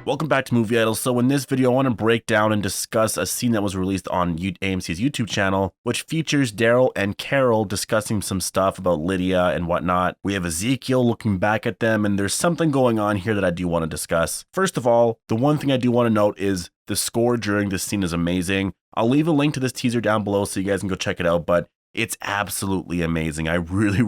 Welcome back to Movie Idol. So in this video, I want to break down and discuss a scene that was released on AMC's YouTube channel, which features Daryl and Carol discussing some stuff about Lydia and whatnot. We have Ezekiel looking back at them, and there's something going on here that I do want to discuss. First of all, the one thing I do want to note is the score during this scene is amazing. I'll leave a link to this teaser down below so you guys can go check it out, but it's absolutely amazing. I really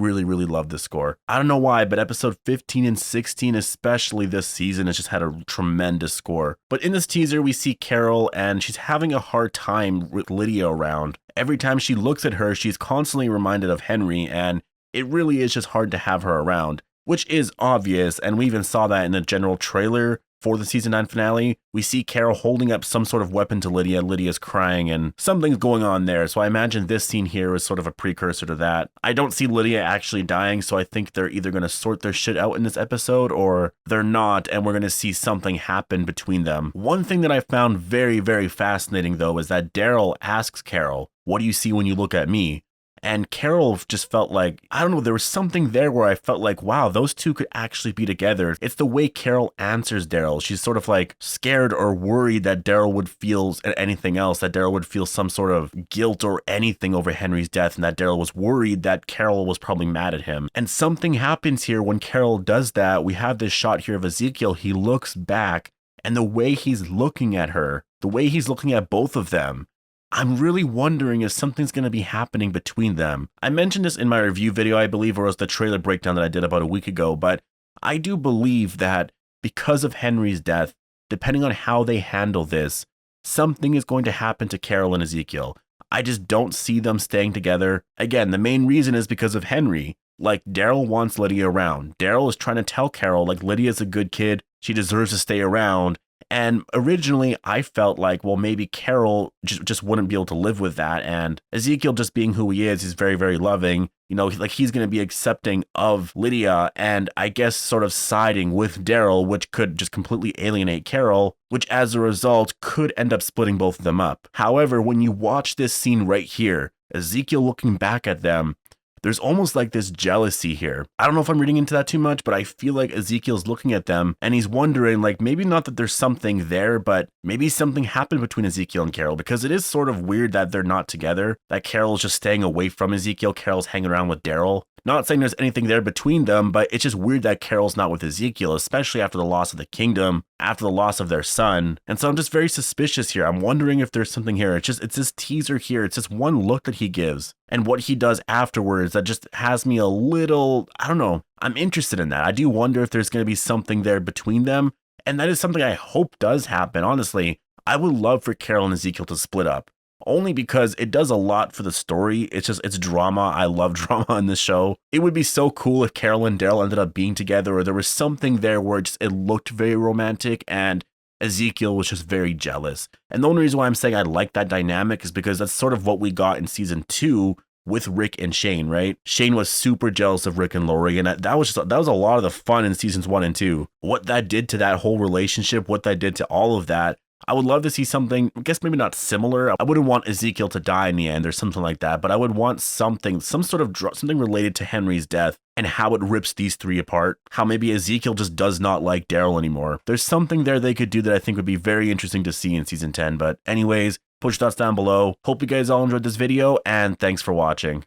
love this score. I don't know why, but episode 15 and 16, especially this season, has just had a tremendous score. But in this teaser, we see Carol, and she's having a hard time with Lydia around. Every time she looks at her, she's constantly reminded of Henry, and it really is just hard to have her around, which is obvious, and we even saw that in the general trailer for the season 9 finale. We see Carol holding up some sort of weapon to Lydia. Lydia's crying and something's going on there. So I imagine this scene here is sort of a precursor to that. I don't see Lydia actually dying, so I think they're either going to sort their shit out in this episode or they're not, and we're going to see something happen between them. One thing that I found very fascinating though is that Daryl asks Carol, "What do you see when you look at me?" And Carol just felt like, I don't know, there was something there where I felt like, wow, those two could actually be together. It's the way Carol answers Daryl. She's sort of like scared or worried that Daryl would feel anything else, that Daryl would feel some sort of guilt or anything over Henry's death, and that Daryl was worried that Carol was probably mad at him. And something happens here when Carol does that. We have this shot here of Ezekiel. He looks back, and the way he's looking at her, the way he's looking at both of them, I'm really wondering if something's going to be happening between them. I mentioned this in my review video, I believe, or it was the trailer breakdown that I did about a week ago, but I do believe that because of Henry's death, depending on how they handle this, something is going to happen to Carol and Ezekiel. I just don't see them staying together. Again, the main reason is because of Henry. Like, Daryl wants Lydia around. Daryl is trying to tell Carol, like, Lydia's a good kid, she deserves to stay around. And originally, I felt like, well, maybe Carol just wouldn't be able to live with that. And Ezekiel, just being who he is, he's very loving. You know, like he's going to be accepting of Lydia and I guess sort of siding with Daryl, which could just completely alienate Carol, which as a result could end up splitting both of them up. However, when you watch this scene right here, Ezekiel looking back at them, there's almost like this jealousy here. I don't know if I'm reading into that too much, but I feel like Ezekiel's looking at them and he's wondering, like, maybe not that there's something there, but maybe something happened between Ezekiel and Carol, because it is sort of weird that they're not together, that Carol's just staying away from Ezekiel, Carol's hanging around with Daryl. Not saying there's anything there between them, but it's just weird that Carol's not with Ezekiel, especially after the loss of the kingdom, after the loss of their son. And so I'm just very suspicious here. I'm wondering if there's something here. It's this teaser here. It's just one look that he gives and what he does afterwards that just has me a little, I don't know. I'm interested in that. I do wonder if there's going to be something there between them. And that is something I hope does happen. Honestly, I would love for Carol and Ezekiel to split up. Only because it does a lot for the story. It's drama. I love drama on this show. It would be so cool if Carol and Daryl ended up being together, or there was something there where it looked very romantic and Ezekiel was just very jealous. And the only reason why I'm saying I like that dynamic is because that's sort of what we got in season 2 with Rick and Shane, right? Shane was super jealous of Rick and Lori, and that was a lot of the fun in seasons 1 and 2. What that did to that whole relationship, what that did to all of that. I would love to see something, I guess maybe not similar. I wouldn't want Ezekiel to die in the end or something like that, but I would want something related to Henry's death and how it rips these three apart. How maybe Ezekiel just does not like Daryl anymore. There's something there they could do that I think would be very interesting to see in season 10. But anyways, put your thoughts down below. Hope you guys all enjoyed this video, and thanks for watching.